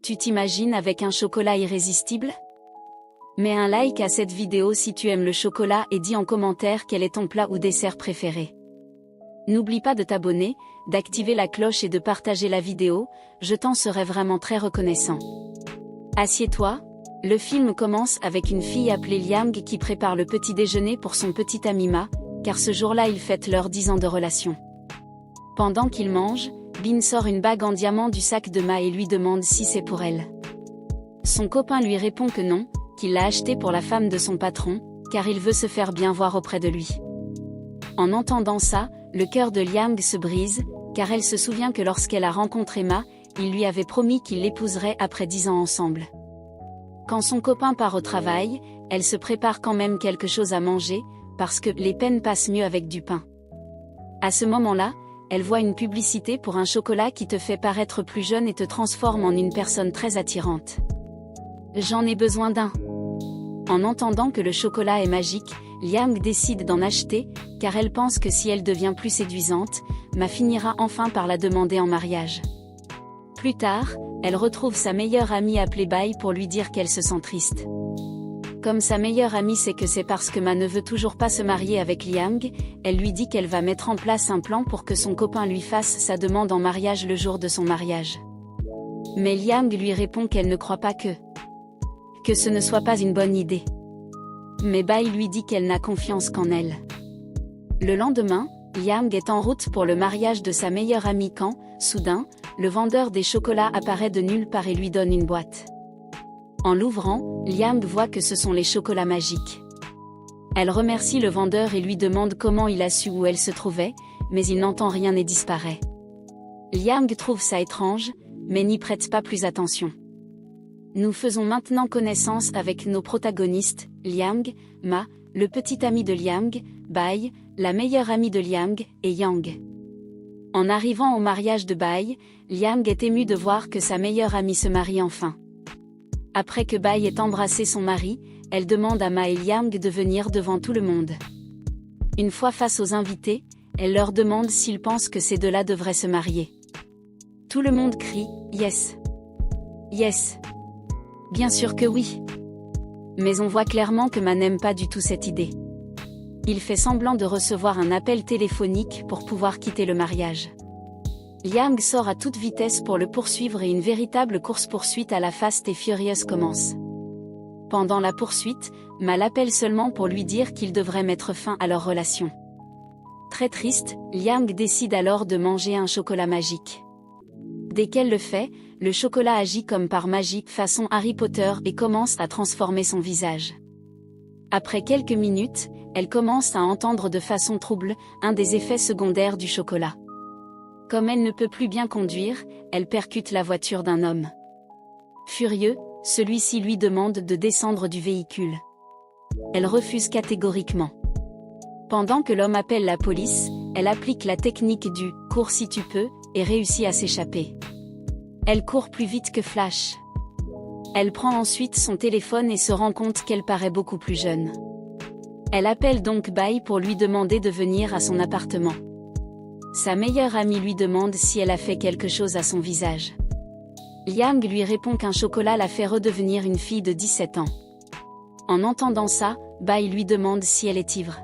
Tu t'imagines avec un chocolat irrésistible? Mets un like à cette vidéo si tu aimes le chocolat et dis en commentaire quel est ton plat ou dessert préféré. N'oublie pas de t'abonner, d'activer la cloche et de partager la vidéo, je t'en serai vraiment très reconnaissant. Assieds-toi. Le film commence avec une fille appelée Liang qui prépare le petit déjeuner pour son petit ami Ma, car ce jour-là ils fêtent leurs 10 ans de relation. Pendant qu'ils mangent, Bin sort une bague en diamant du sac de Ma et lui demande si c'est pour elle. Son copain lui répond que non, qu'il l'a achetée pour la femme de son patron, car il veut se faire bien voir auprès de lui. En entendant ça, le cœur de Liang se brise, car elle se souvient que lorsqu'elle a rencontré Ma, il lui avait promis qu'il l'épouserait après 10 ans ensemble. Quand son copain part au travail, elle se prépare quand même quelque chose à manger, parce que les peines passent mieux avec du pain. À ce moment-là, elle voit une publicité pour un chocolat qui te fait paraître plus jeune et te transforme en une personne très attirante. J'en ai besoin d'un. En entendant que le chocolat est magique, Liang décide d'en acheter, car elle pense que si elle devient plus séduisante, Ma finira enfin par la demander en mariage. Plus tard, elle retrouve sa meilleure amie appelée Bai pour lui dire qu'elle se sent triste. Comme sa meilleure amie sait que c'est parce que Ma ne veut toujours pas se marier avec Liang, elle lui dit qu'elle va mettre en place un plan pour que son copain lui fasse sa demande en mariage le jour de son mariage. Mais Liang lui répond qu'elle ne croit pas que ce ne soit pas une bonne idée. Mais Bai lui dit qu'elle n'a confiance qu'en elle. Le lendemain, Liang est en route pour le mariage de sa meilleure amie quand, soudain, le vendeur des chocolats apparaît de nulle part et lui donne une boîte. En l'ouvrant, Liang voit que ce sont les chocolats magiques. Elle remercie le vendeur et lui demande comment il a su où elle se trouvait, mais il n'entend rien et disparaît. Liang trouve ça étrange, mais n'y prête pas plus attention. Nous faisons maintenant connaissance avec nos protagonistes, Liang, Ma, le petit ami de Liang, Bai, la meilleure amie de Liang, et Yang. En arrivant au mariage de Bai, Liang est émue de voir que sa meilleure amie se marie enfin. Après que Bai ait embrassé son mari, elle demande à Ma et Liang de venir devant tout le monde. Une fois face aux invités, elle leur demande s'ils pensent que ces deux-là devraient se marier. Tout le monde crie « Yes ! Yes ! Bien sûr que oui !» Mais on voit clairement que Ma n'aime pas du tout cette idée. Il fait semblant de recevoir un appel téléphonique pour pouvoir quitter le mariage. Liang sort à toute vitesse pour le poursuivre et une véritable course-poursuite à la Fast and Furious commence. Pendant la poursuite, Ma l'appelle seulement pour lui dire qu'il devrait mettre fin à leur relation. Très triste, Liang décide alors de manger un chocolat magique. Dès qu'elle le fait, le chocolat agit comme par magie façon Harry Potter et commence à transformer son visage. Après quelques minutes, elle commence à entendre de façon trouble un des effets secondaires du chocolat. Comme elle ne peut plus bien conduire, elle percute la voiture d'un homme. Furieux, celui-ci lui demande de descendre du véhicule. Elle refuse catégoriquement. Pendant que l'homme appelle la police, elle applique la technique du « cours si tu peux » et réussit à s'échapper. Elle court plus vite que Flash. Elle prend ensuite son téléphone et se rend compte qu'elle paraît beaucoup plus jeune. Elle appelle donc Bai pour lui demander de venir à son appartement. Sa meilleure amie lui demande si elle a fait quelque chose à son visage. Liang lui répond qu'un chocolat la fait redevenir une fille de 17 ans. En entendant ça, Bai lui demande si elle est ivre.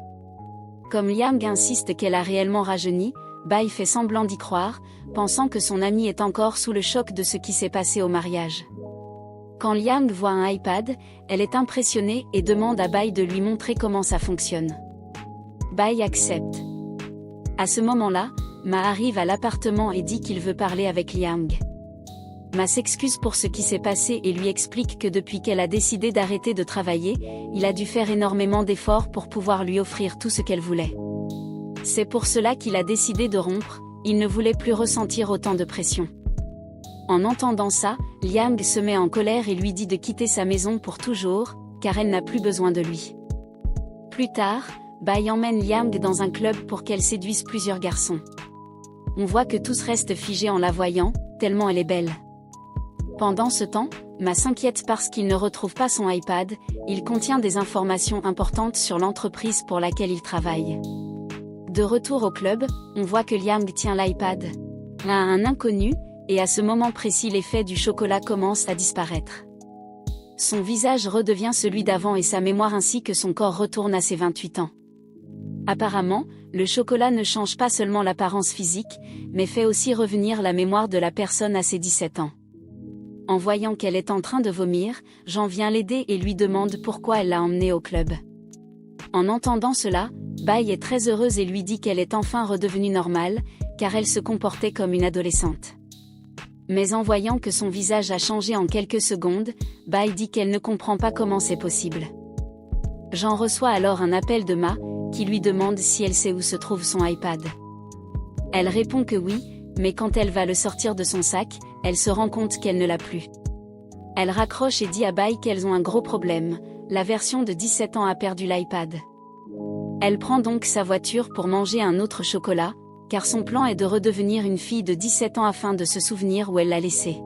Comme Liang insiste qu'elle a réellement rajeuni, Bai fait semblant d'y croire, pensant que son amie est encore sous le choc de ce qui s'est passé au mariage. Quand Liang voit un iPad, elle est impressionnée et demande à Bai de lui montrer comment ça fonctionne. Bai accepte. À ce moment-là, Ma arrive à l'appartement et dit qu'il veut parler avec Liang. Ma s'excuse pour ce qui s'est passé et lui explique que depuis qu'elle a décidé d'arrêter de travailler, il a dû faire énormément d'efforts pour pouvoir lui offrir tout ce qu'elle voulait. C'est pour cela qu'il a décidé de rompre, il ne voulait plus ressentir autant de pression. En entendant ça, Liang se met en colère et lui dit de quitter sa maison pour toujours, car elle n'a plus besoin de lui. Plus tard, Bai emmène Liang dans un club pour qu'elle séduise plusieurs garçons. On voit que tous restent figés en la voyant, tellement elle est belle. Pendant ce temps, Ma s'inquiète parce qu'il ne retrouve pas son iPad, il contient des informations importantes sur l'entreprise pour laquelle il travaille. De retour au club, on voit que Liang tient l'iPad à un inconnu, et à ce moment précis l'effet du chocolat commence à disparaître. Son visage redevient celui d'avant et sa mémoire ainsi que son corps retourne à ses 28 ans. Apparemment, le chocolat ne change pas seulement l'apparence physique, mais fait aussi revenir la mémoire de la personne à ses 17 ans. En voyant qu'elle est en train de vomir, Jean vient l'aider et lui demande pourquoi elle l'a emmenée au club. En entendant cela, Bai est très heureuse et lui dit qu'elle est enfin redevenue normale, car elle se comportait comme une adolescente. Mais en voyant que son visage a changé en quelques secondes, Bai dit qu'elle ne comprend pas comment c'est possible. Jean reçoit alors un appel de Ma, qui lui demande si elle sait où se trouve son iPad. Elle répond que oui, mais quand elle va le sortir de son sac, elle se rend compte qu'elle ne l'a plus. Elle raccroche et dit à Bai qu'elles ont un gros problème, la version de 17 ans a perdu l'iPad. Elle prend donc sa voiture pour manger un autre chocolat, car son plan est de redevenir une fille de 17 ans afin de se souvenir où elle l'a laissé.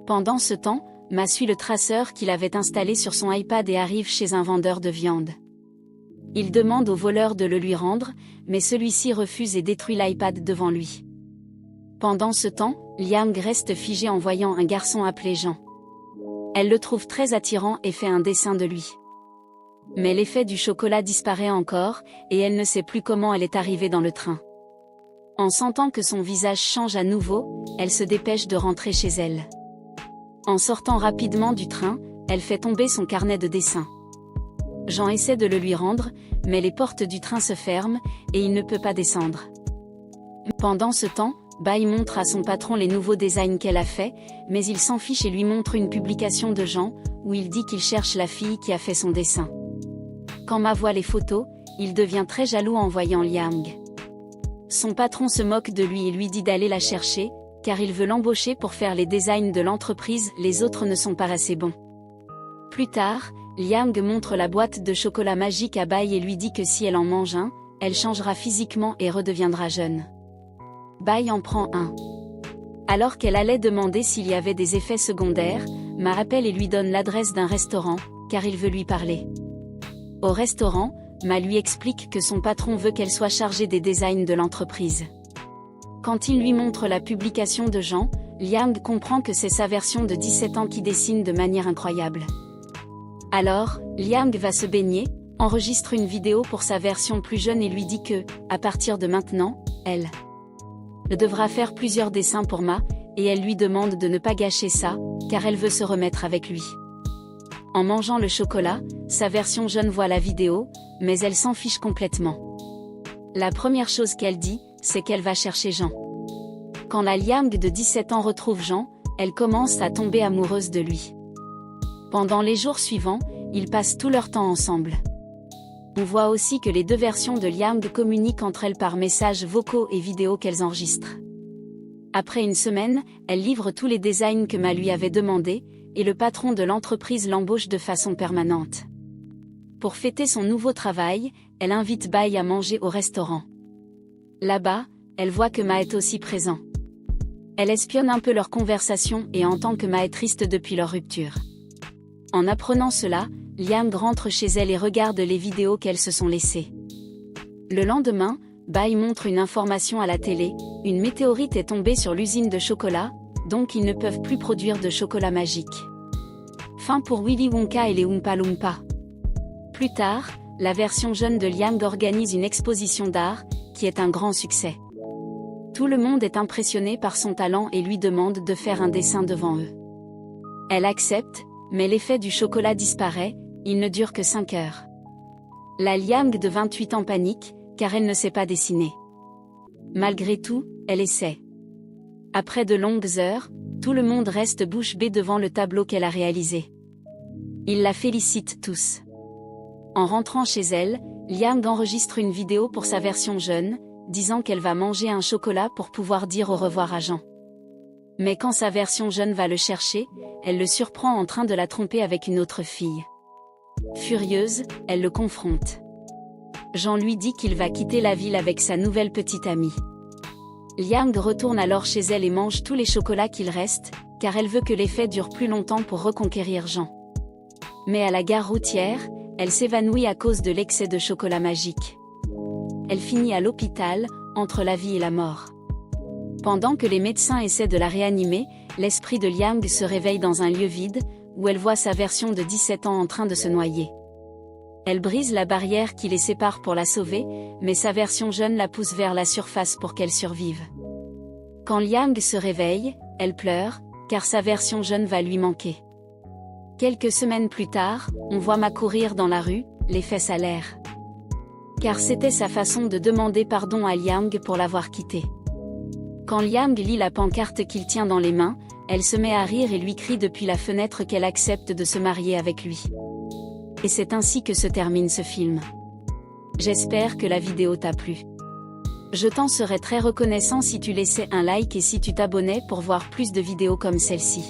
Pendant ce temps, Ma suit le traceur qu'il avait installé sur son iPad et arrive chez un vendeur de viande. Il demande au voleur de le lui rendre, mais celui-ci refuse et détruit l'iPad devant lui. Pendant ce temps, Liang reste figée en voyant un garçon appelé Jean. Elle le trouve très attirant et fait un dessin de lui. Mais l'effet du chocolat disparaît encore, et elle ne sait plus comment elle est arrivée dans le train. En sentant que son visage change à nouveau, elle se dépêche de rentrer chez elle. En sortant rapidement du train, elle fait tomber son carnet de dessin. Jean essaie de le lui rendre, mais les portes du train se ferment, et il ne peut pas descendre. Pendant ce temps, Bai montre à son patron les nouveaux designs qu'elle a faits, mais il s'en fiche et lui montre une publication de Jean, où il dit qu'il cherche la fille qui a fait son dessin. Quand Ma voit les photos, il devient très jaloux en voyant Liang. Son patron se moque de lui et lui dit d'aller la chercher, car il veut l'embaucher pour faire les designs de l'entreprise, les autres ne sont pas assez bons. Plus tard, Liang montre la boîte de chocolat magique à Bai et lui dit que si elle en mange un, elle changera physiquement et redeviendra jeune. Bai en prend un. Alors qu'elle allait demander s'il y avait des effets secondaires, Ma appelle et lui donne l'adresse d'un restaurant, car il veut lui parler. Au restaurant, Ma lui explique que son patron veut qu'elle soit chargée des designs de l'entreprise. Quand il lui montre la publication de Jean, Liang comprend que c'est sa version de 17 ans qui dessine de manière incroyable. Alors, Liang va se baigner, enregistre une vidéo pour sa version plus jeune et lui dit que, à partir de maintenant, elle devra faire plusieurs dessins pour Ma, et elle lui demande de ne pas gâcher ça, car elle veut se remettre avec lui. En mangeant le chocolat, sa version jeune voit la vidéo, mais elle s'en fiche complètement. La première chose qu'elle dit, c'est qu'elle va chercher Jean. Quand la Liang de 17 ans retrouve Jean, elle commence à tomber amoureuse de lui. Pendant les jours suivants, ils passent tout leur temps ensemble. On voit aussi que les deux versions de Liang communiquent entre elles par messages vocaux et vidéos qu'elles enregistrent. Après une semaine, elle livre tous les designs que Ma lui avait demandé, et le patron de l'entreprise l'embauche de façon permanente. Pour fêter son nouveau travail, elle invite Bai à manger au restaurant. Là-bas, elle voit que Ma est aussi présent. Elle espionne un peu leur conversation et entend que Ma est triste depuis leur rupture. En apprenant cela, Liang rentre chez elle et regarde les vidéos qu'elles se sont laissées. Le lendemain, Bai montre une information à la télé, une météorite est tombée sur l'usine de chocolat, donc ils ne peuvent plus produire de chocolat magique. Fin pour Willy Wonka et les Oompa Loompa. Plus tard, la version jeune de Liang organise une exposition d'art, qui est un grand succès. Tout le monde est impressionné par son talent et lui demande de faire un dessin devant eux. Elle accepte, mais l'effet du chocolat disparaît, il ne dure que 5 heures. La Liang de 28 ans panique, car elle ne sait pas dessiner. Malgré tout, elle essaie. Après de longues heures, tout le monde reste bouche bée devant le tableau qu'elle a réalisé. Ils la félicitent tous. En rentrant chez elle, Liang enregistre une vidéo pour sa version jeune, disant qu'elle va manger un chocolat pour pouvoir dire au revoir à Jean. Mais quand sa version jeune va le chercher, elle le surprend en train de la tromper avec une autre fille. Furieuse, elle le confronte. Jean lui dit qu'il va quitter la ville avec sa nouvelle petite amie. Liang retourne alors chez elle et mange tous les chocolats qu'il reste, car elle veut que l'effet dure plus longtemps pour reconquérir Jean. Mais à la gare routière, elle s'évanouit à cause de l'excès de chocolat magique. Elle finit à l'hôpital, entre la vie et la mort. Pendant que les médecins essaient de la réanimer, l'esprit de Liang se réveille dans un lieu vide, où elle voit sa version de 17 ans en train de se noyer. Elle brise la barrière qui les sépare pour la sauver, mais sa version jeune la pousse vers la surface pour qu'elle survive. Quand Liang se réveille, elle pleure, car sa version jeune va lui manquer. Quelques semaines plus tard, on voit Ma courir dans la rue, les fesses à l'air. Car c'était sa façon de demander pardon à Liang pour l'avoir quitté. Quand Liang lit la pancarte qu'il tient dans les mains, elle se met à rire et lui crie depuis la fenêtre qu'elle accepte de se marier avec lui. Et c'est ainsi que se termine ce film. J'espère que la vidéo t'a plu. Je t'en serais très reconnaissant si tu laissais un like et si tu t'abonnais pour voir plus de vidéos comme celle-ci.